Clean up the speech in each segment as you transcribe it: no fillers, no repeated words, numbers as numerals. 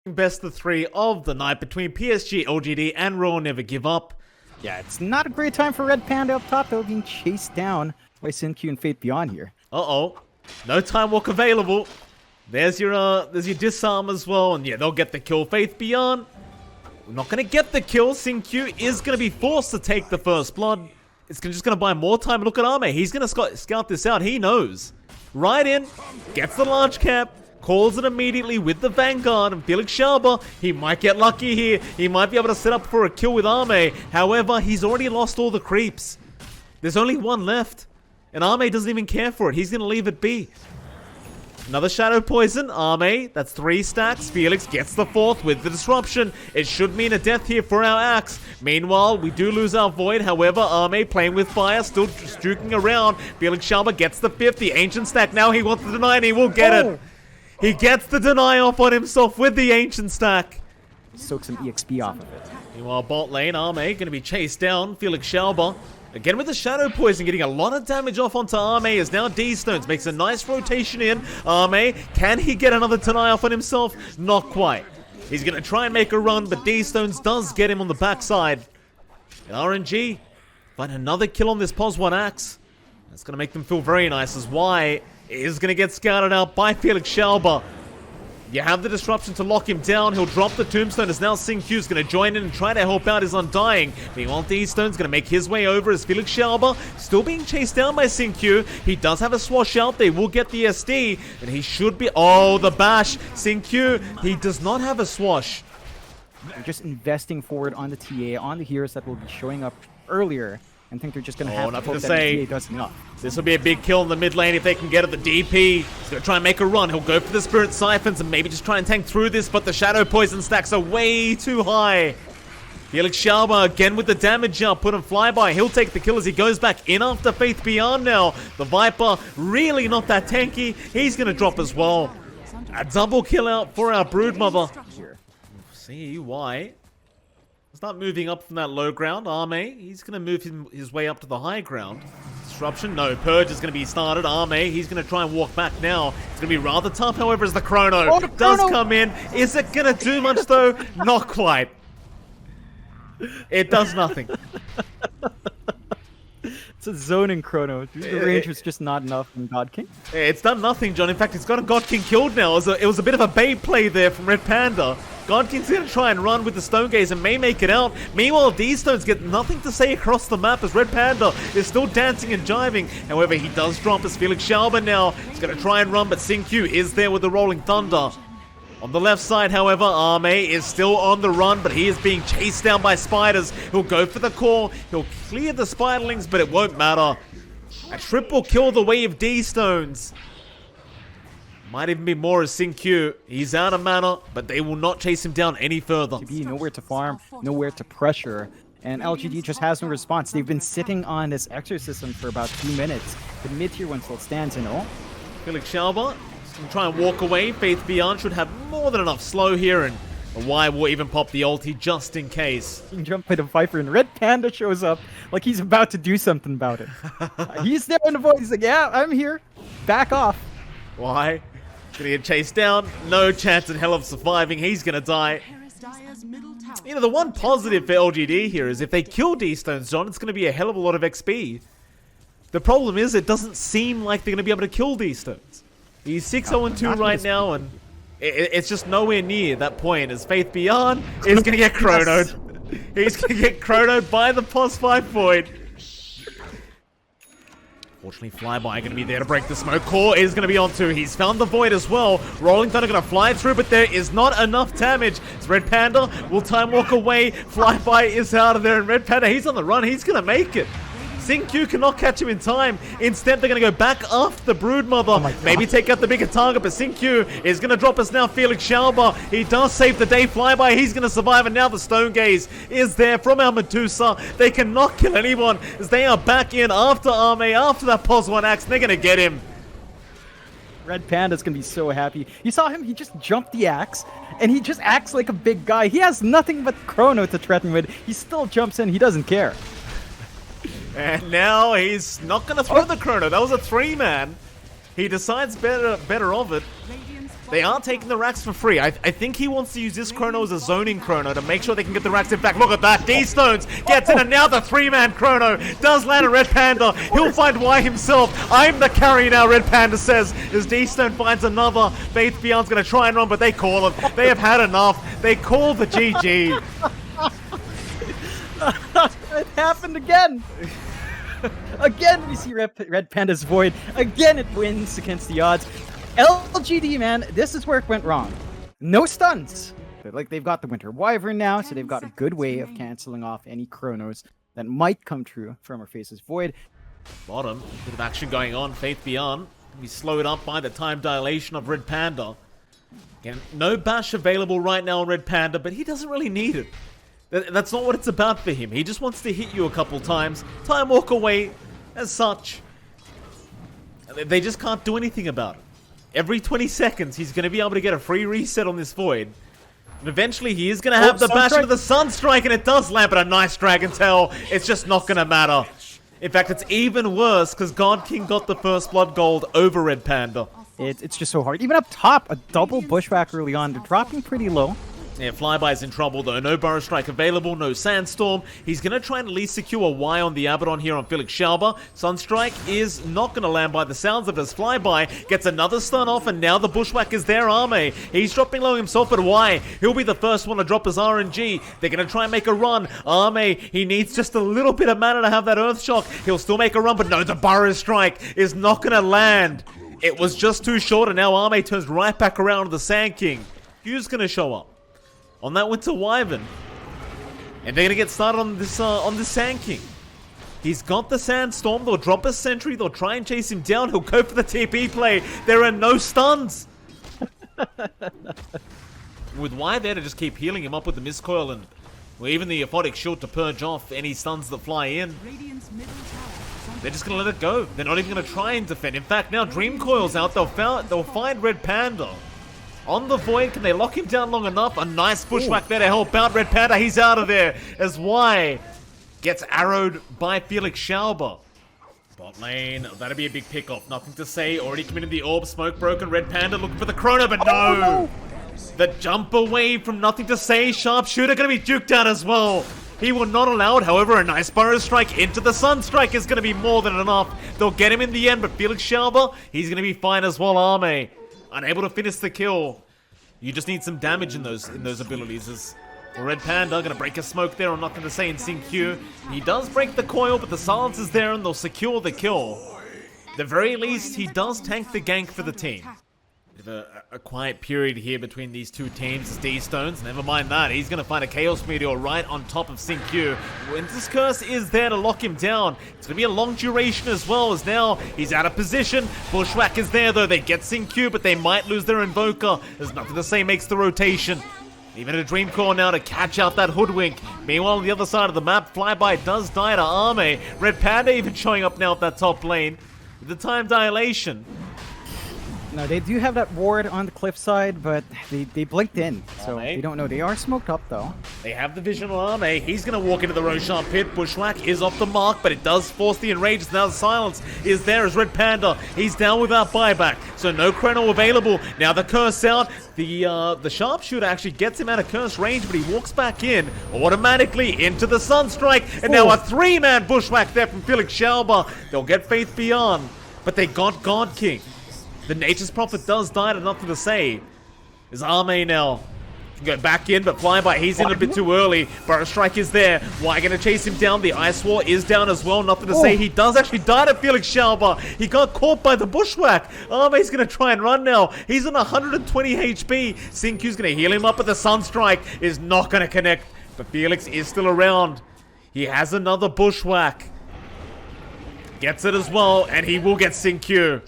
Best of 3 of the night between PSG.LGD and Raw Never Give Up. Yeah, it's not a great time for Red Panda up top, though, being chased down by SinQ and Fate Beyond here. Uh-oh. No time walk available. There's your disarm as well, and yeah, they'll get the kill. Faith Beyond, we're not going to get the kill. SinQ is going to be forced to take the first blood. It's just going to buy more time. Look at Arme. He's going to scout this out. He knows. Right in, gets the large cap, calls it immediately with the Vanguard, and Felix Schaber, he might get lucky here. He might be able to set up for a kill with Arme. However, he's already lost all the creeps. There's only one left, and Arme doesn't even care for it. He's going to leave it be. Another Shadow Poison, Arme, that's 3 stacks. Felix gets the 4th with the Disruption. It should mean a death here for our Axe. Meanwhile, we do lose our Void. However, Arme playing with fire, still juking around. Felix Schaber gets the 5th, the Ancient stack. Now he wants the deny, and he will get it. He gets the deny off on himself with the Ancient stack. Soak some EXP off of it. Meanwhile, bot lane, Arme going to be chased down. Felix Schaber, again with the Shadow Poison, getting a lot of damage off onto Arme as now D-Stones makes a nice rotation in. Arme, can he get another deny off on himself? Not quite. He's going to try and make a run, but D-Stones does get him on the backside. And RNG find another kill on this POS1 Axe. That's going to make them feel very nice as Y is going to get scouted out by Felix Schaber. You have the Disruption to lock him down. He'll drop the Tombstone as now SinQ is going to join in and try to help out his Undying. Meanwhile, D-Stone's going to make his way over as Felix Schaber still being chased down by SinQ. He does have a swash out. They will get the SD, and he should be... Oh, the bash. SinQ, he does not have a swash. They're just investing forward on the TA, on the heroes that will be showing up earlier. I think they're just going to have to hope that the TA does enough. This will be a big kill in the mid lane if they can get it. The DP, he's going to try and make a run. He'll go for the Spirit Siphons and maybe just try and tank through this, but the Shadow Poison stacks are way too high. Felix Schaber again with the damage output and flyby. He'll take the kill as he goes back in after Faith Beyond now. The Viper, really not that tanky. He's going to drop as well. A double kill out for our Broodmother. See why. Start moving up from that low ground. Arme, he's going to move his way up to the high ground. Disruption, no. Purge is going to be started. Arme, he's going to try and walk back now. It's going to be rather tough, however, as the Chrono does come in. Is it going to do much, though? Not quite. It does nothing. It's a zoning Chrono. The range was just not enough from God King. It's done nothing, John. In fact, it's got a God King killed now. It was a bit of a bait play there from Red Panda. God King's going to try and run with the Stone Gaze and may make it out. Meanwhile, D-Stones get nothing to say across the map as Red Panda is still dancing and jiving. However, he does drop as Felix Schaber now. He's going to try and run, but SinQ is there with the Rolling Thunder. On the left side, however, Arme is still on the run, but he is being chased down by spiders. He'll go for the core. He'll clear the spiderlings, but it won't matter. A triple kill the way of D-Stones. Might even be more as SinQ. He's out of mana, but they will not chase him down any further. Nowhere to farm, nowhere to pressure. And LGD just has no response. They've been sitting on this Exorcism for about 2 minutes. The mid-tier one still stands in all. Felix Schaber can try and walk away. Faith Beyond should have more than enough slow here, and Y will even pop the ulti just in case. You can jump by the Viper, and Red Panda shows up like he's about to do something about it. He's there in the voice. He's like, yeah, I'm here. Back off. Y gonna get chased down. No chance in hell of surviving. He's gonna die. You know, the one positive for LGD here is if they kill D-Stones, John, it's gonna be a hell of a lot of XP. The problem is it doesn't seem like they're gonna be able to kill D-Stones. He's 6-0-2 right now, and it's just nowhere near that point as Faith Beyond is gonna get chronoed. He's gonna get chronoed by the POS5 Void. Fortunately, Flyby going to be there to break the smoke. Core is going to be on too. He's found the Void as well. Rolling Thunder going to fly through, but there is not enough damage. It's Red Panda will time walk away. Flyby is out of there, and Red Panda, he's on the run. He's going to make it. SinQ cannot catch him in time. Instead, they're going to go back after the Broodmother. Maybe take out the bigger target, but SinQ is going to drop us now. Felix Schaber, he does save the day. Flyby, he's going to survive, and now the Stone Gaze is there from our Medusa. They cannot kill anyone as they are back in after Arme, after that POS1 Axe. They're going to get him. Red Panda's going to be so happy. You saw him, he just jumped the Axe, and he just acts like a big guy. He has nothing but Chrono to threaten with. He still jumps in, he doesn't care. And now he's not going to throw the Chrono. That was a 3-man. He decides better of it. They are taking the racks for free. I think he wants to use this chrono as a zoning chrono to make sure they can get the racks. In fact, look at that. D-Stones gets in, and now the 3-man chrono does land a Red Panda. He'll find Y himself. I'm the carry now, Red Panda says, as D-Stone finds another. Faith Beyond's going to try and run, but they call him. They have had enough. They call the GG. It happened again. Again, we see Red Panda's Void. Again, it wins against the odds. LGD, man, this is where it went wrong. No stuns. Like, they've got the Winter Wyvern now, so they've got a good way of canceling off any chronos that might come true from our Face's Void. Bottom, bit of action going on. Faith Beyond can be slowed up by the time dilation of Red Panda. Again, no bash available right now on Red Panda, but he doesn't really need it. That's not what it's about for him. He just wants to hit you a couple times, time walk away as such. They just can't do anything about it. Every 20 seconds, he's going to be able to get a free reset on this Void. And eventually, he is going to have the bash into the Sunstrike, and it does land, but a nice Dragon Tail. It's just not going to matter. In fact, it's even worse, because God King got the first blood gold over Red Panda. It's just so hard. Even up top, a double bushwhack early on. They're dropping pretty low. Yeah, Flyby's in trouble though. No Burrow Strike available, no Sandstorm. He's going to try and at least secure a Y on the Abaddon here on Felix Schauber. Sunstrike is not going to land by the sounds of it as Flyby gets another stun off, and now the Bushwhack is there, Arme. He's dropping low himself at Y. He'll be the first one to drop his RNG. They're going to try and make a run. Arme, he needs just a little bit of mana to have that Earth Shock. He'll still make a run, but no, the Burrow Strike is not going to land. It was just too short, and now Arme turns right back around to the Sand King. Who's going to show up on that Winter Wyvern? And they're going to get started on this Sand King. He's got the Sandstorm. They'll drop a sentry. They'll try and chase him down. He'll go for the TP play. There are no stuns. With Y there to just keep healing him up with the Miscoil and even the Aphotic Shield to purge off any stuns that fly in. They're just going to let it go. They're not even going to try and defend. In fact, now Dream Coil's out. They'll find Red Panda on the Void. Can they lock him down long enough? A nice Bushwhack there to help out Red Panda. He's out of there as Y gets arrowed by Felix Schauber. Bot lane, that'll be a big pickoff. Nothing to say. Already committed the orb. Smoke broken. Red Panda looking for the Chrono, but no! The jump away from Nothing to Say. Sharpshooter going to be duked out as well. He will not allow it. However, a nice Burrow Strike into the Sunstrike is going to be more than enough. They'll get him in the end, but Felix Schauber, he's going to be fine as well. Arme, unable to finish the kill. You just need some damage in those abilities. As Red Panda going to break a smoke there on Nothing to Say in Sync Q. He does break the coil, but the silence is there and they'll secure the kill. At the very least, he does tank the gank for the team. Bit of a quiet period here between these two teams as D-Stones. Never mind that. He's going to find a Chaos Meteor right on top of Sync Q. Winter's Curse is there to lock him down. It's going to be a long duration as well, as now he's out of position. Bushwhack is there though. They get Sync Q, but they might lose their Invoker. There's Nothing to Say makes the rotation. Even a Dream Core now to catch out that Hoodwink. Meanwhile, on the other side of the map, Flyby does die to Arme. Red Panda even showing up now at that top lane with the time dilation. No, they do have that ward on the cliffside, but they blinked in, so they don't know. They are smoked up, though. They have the vision on Arme. He's going to walk into the Roshan pit. Bushwhack is off the mark, but it does force the enrage. Now the silence is there as Red Panda. He's down without buyback, so no Chrono available. Now the curse out. The Sharpshooter actually gets him out of curse range, but he walks back in automatically into the Sunstrike. And now a 3-man Bushwhack there from Felix Schauber. They'll get Faith Beyond, but they got God King. The Nature's Prophet does die to Nothing to Say. Is Arme now can go back in, but Flyby, he's in a bit too early. Burrow Strike is there. Why going to chase him down? The Ice War is down as well. Nothing to Say. He does actually die to Felix Schauber. He got caught by the Bushwhack. Arme's going to try and run now. He's on 120 HP. Sinku's going to heal him up, but the Sunstrike is not going to connect. But Felix is still around. He has another Bushwhack. Gets it as well, and he will get Sinkyu.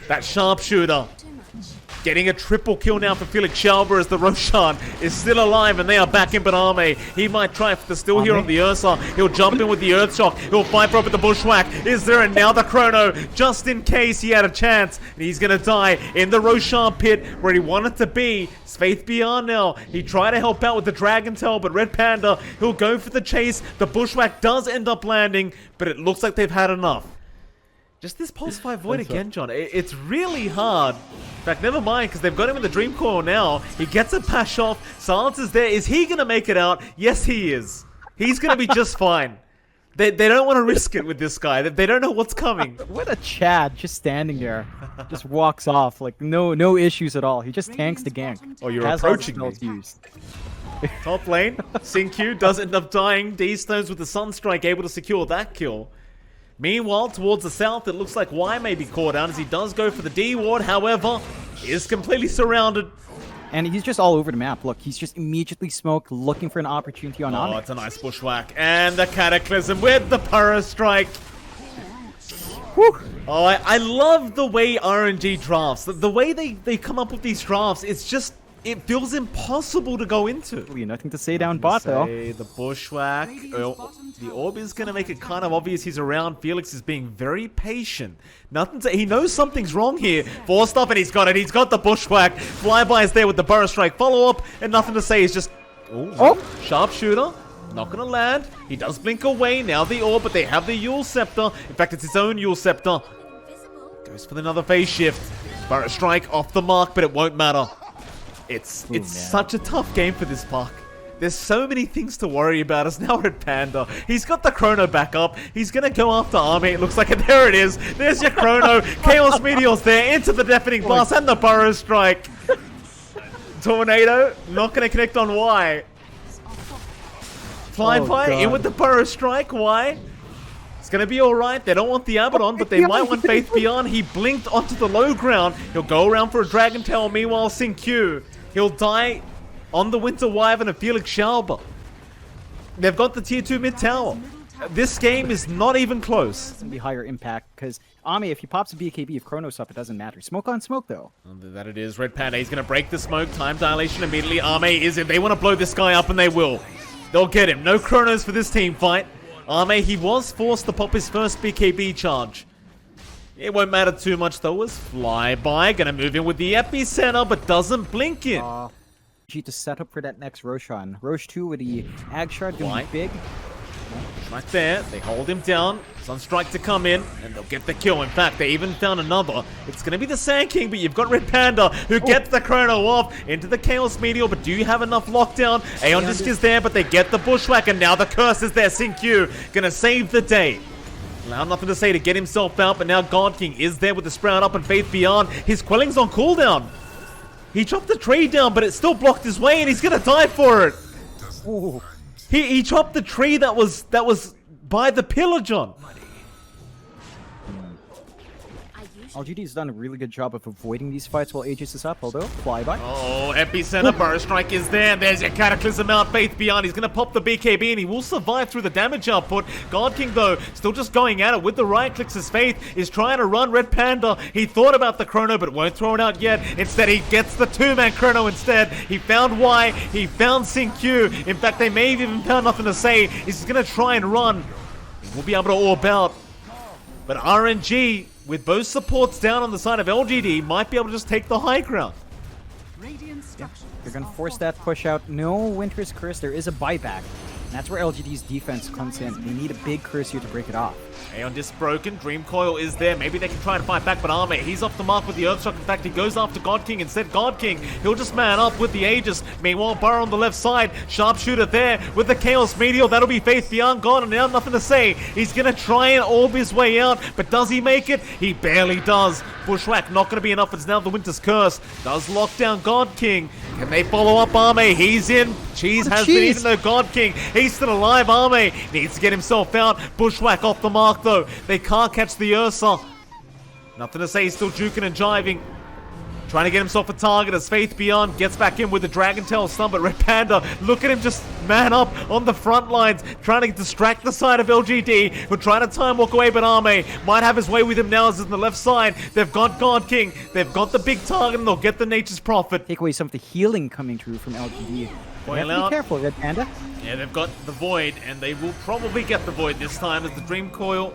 That Sharpshooter getting a triple kill now for Felix Schauber as the Roshan is still alive and they are back in, but Arme, he might try for the still here on the Ursa. He'll jump in with the Earth Shock. He'll fight for up with the Bushwhack. Is there? And now the Chrono, just in case he had a chance. And he's going to die in the Roshan pit where he wanted to be. It's Faith Beyond now. He tried to help out with the Dragon Tail, but Red Panda, he'll go for the chase. The Bushwhack does end up landing, but it looks like they've had enough. Just this Pulse 5 Void again, John. It's really hard. In fact, never mind, because they've got him in the Dream Coil now. He gets a Pash off. Silence is there. Is he going to make it out? Yes, he is. He's going to be just fine. They don't want to risk it with this guy. They don't know what's coming. What a Chad, just standing there. Just walks off, like no issues at all. He just tanks the gank. Oh, you're approaching me. Used. Top lane, Xingqiu does end up dying. D-Stones with the Sunstrike able to secure that kill. Meanwhile, towards the south, it looks like Y may be caught out as he does go for the D ward. However, he is completely surrounded. And he's just all over the map. Look, he's just immediately smoked, looking for an opportunity on Ame. Oh, it's a nice bushwhack. And the Cataclysm with the Pyro Strike. Whew. Oh, I love the way RNG drafts. The way they come up with these drafts, it's just... It feels impossible to go into. Nothing to say down bot, though. The bushwhack. The orb is going to make it kind of obvious he's around. Felix is being very patient. Nothing to... He knows something's wrong here. Forced up and he's got it. He's got the bushwhack. Flyby is there with the burrow strike. Follow up and nothing to say. He's just... Oh, sharpshooter. Not going to land. He does blink away. Now the orb, but they have the Yule Scepter. In fact, it's his own Yule Scepter. Goes for another phase shift. Burrow strike off the mark, but it won't matter. It's such a tough game for this Puck. There's so many things to worry about as now Red Panda. He's got the Chrono back up. He's going to go after Ame. It looks like it. There it is. There's your Chrono. Chaos Meteor's there into the Deafening Blast and the Burrow Strike. Tornado not going to connect on Y. Flying Fire in with the Burrow Strike. Y. It's going to be alright. They don't want the Abaddon, but they might want Faith Beyond. He blinked onto the low ground. He'll go around for a Dragon Tail. Meanwhile, Xingqiu, he'll die on the Winter Wyvern of Felix Schauber. They've got the tier 2 mid tower. This game is not even close. It's going to be higher impact because Ame, if he pops a BKB, if Chrono's up, it doesn't matter. Smoke on smoke, though. That it is. Red Panda, he's going to break the smoke. Time dilation immediately. Ame is in. They want to blow this guy up, and they will. They'll get him. No Chronos for this team fight. Ame, he was forced to pop his first BKB charge. It won't matter too much though, as Flyby gonna move in with the Epicenter, but doesn't blink in. To set up for that next Roshan. Rosh 2 with the Ag Shard doing big. Right there, they hold him down. Sunstrike to come in, and they'll get the kill. In fact, they even found another. It's going to be the Sand King, but you've got Red Panda, who gets the Chrono off into the Chaos Meteor, but do you have enough lockdown? Aeon Disc is there, but they get the Bushwhack, and now the Curse is there. Xingqiu gonna save the day. Allow nothing to say to get himself out, but now God King is there with the Sprout up and Faith Beyond. His Quelling's on cooldown. He chopped the tree down, but it still blocked his way, and he's gonna die for it. Ooh. He chopped the tree that was by the pillar, John. LGD's done a really good job of avoiding these fights while Aegis is up, although Flyby. Oh, Epicenter, Burrow Strike is there. There's your Cataclysm out, Faith Beyond. He's going to pop the BKB and he will survive through the damage output. God King, though, still just going at it with the right clicks. His Faith is trying to run Red Panda. He thought about the Chrono, but won't throw it out yet. Instead, he gets the two-man Chrono instead. He found Y. He found Xingqiu. In fact, they may have even found nothing to say. He's going to try and run. He will be able to orb out. But RNG, with both supports down on the side of LGD, might be able to just take the high ground. Yeah, they're going to force that push out. No Winter's Curse. There is a buyback. And that's where LGD's defense comes in. They need a big curse here to break it off. Aeon Disc broken. Dream Coil is there. Maybe they can try and fight back, but Ame, he's off the mark with the Earthshock. In fact, he goes after God King. Instead, God King, he'll just man up with the Aegis. Meanwhile, Burrow on the left side. Sharpshooter there with the Chaos Meteor. That'll be Faith Beyond gone, and now nothing to say. He's going to try and orb his way out, but does he make it? He barely does. Bushwhack not going to be enough. It's now the Winter's Curse. Does lock down God King. Can they follow up Ame? He's in. Cheese has been eaten though. God King, he's still alive. Ame needs to get himself out. Bushwhack off the mark though. They can't catch the Ursa. Nothing to say. He's still juking and jiving. Trying to get himself a target as Faith Beyond gets back in with the Dragon Tail stun, but Red Panda, look at him just man up on the front lines, trying to distract the side of LGD, who are trying to time walk away, but Ame might have his way with him now as he's on the left side. They've got God King, they've got the big target, and they'll get the Nature's Prophet. Take away some of the healing coming through from LGD. Have to be careful, Red Panda. Yeah, they've got the Void, and they will probably get the Void this time as the Dream Coil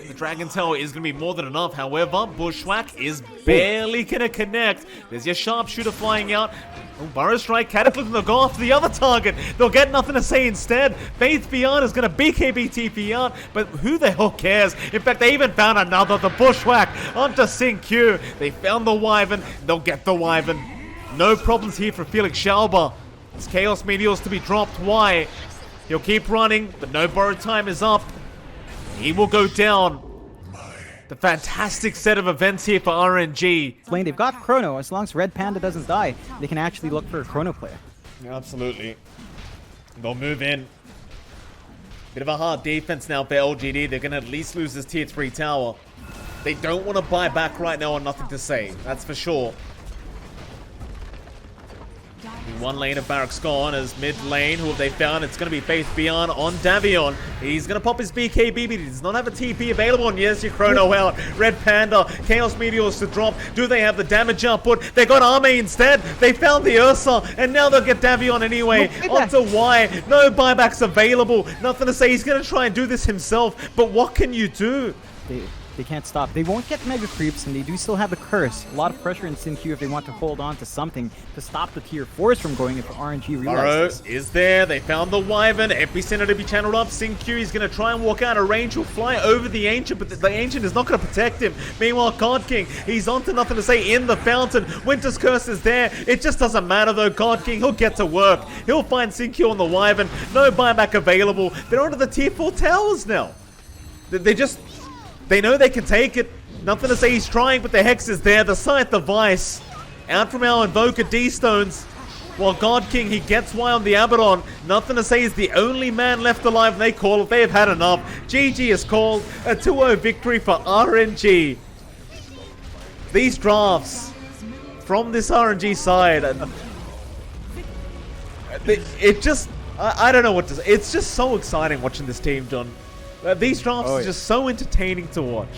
The Dragon Tail is going to be more than enough. However, Bushwhack is barely going to connect. There's your Sharpshooter flying out. Oh, Burrow Strike, Cataclysm, they'll go after the other target. They'll get nothing to say instead. Faith Beyond is going to BKB TP out, but who the hell cares? In fact, they even found another, the Bushwhack, onto Q. They found the Wyvern. They'll get the Wyvern. No problems here for Felix Schauber. It's Chaos Meteors to be dropped. Why? He'll keep running, but no borrowed time is up. He will go down. The fantastic set of events here for RNG. Lane, they've got Chrono. As long as Red Panda doesn't die, they can actually look for a Chrono player. Absolutely. They'll move in. Bit of a hard defense now for LGD. They're going to at least lose this tier 3 tower. They don't want to buy back right now on nothing to say. That's for sure. One lane of Barracks gone as mid lane, who have they found? It's going to be Faith Beyond on Davion. He's going to pop his BKB, but he does not have a TP available. And yes, your Chrono out. Red Panda, Chaos Meteors to drop. Do they have the damage output? They got Arme instead. They found the Ursa, and now they'll get Davion anyway. Onto Y. No buybacks available. Nothing to say. He's going to try and do this himself, but what can you do? They can't stop. They won't get Mega Creeps, and they do still have the Curse. A lot of pressure in Q if they want to hold on to something to stop the tier 4s from going if RNG realizes. Burrow is there. They found the Wyvern. Epicenter to be channeled up. Q, he's going to try and walk out of range. He'll fly over the Ancient, but the Ancient is not going to protect him. Meanwhile, God King, he's on to nothing to say in the fountain. Winter's Curse is there. It just doesn't matter, though. God King, he'll get to work. He'll find Q on the Wyvern. No buyback available. They're onto the tier 4 towers now. They know they can take it. Nothing to say he's trying, but the Hex is there. The Scythe, the Vice. Out from our Invoker D-Stones. While God King, he gets Y on the Abaddon. Nothing to say, he's the only man left alive, and they call it. They have had enough. GG is called. A 2-0 victory for RNG. These drafts from this RNG side, it just... I don't know what to say. It's just so exciting watching this team, John. These drafts are just so entertaining to watch.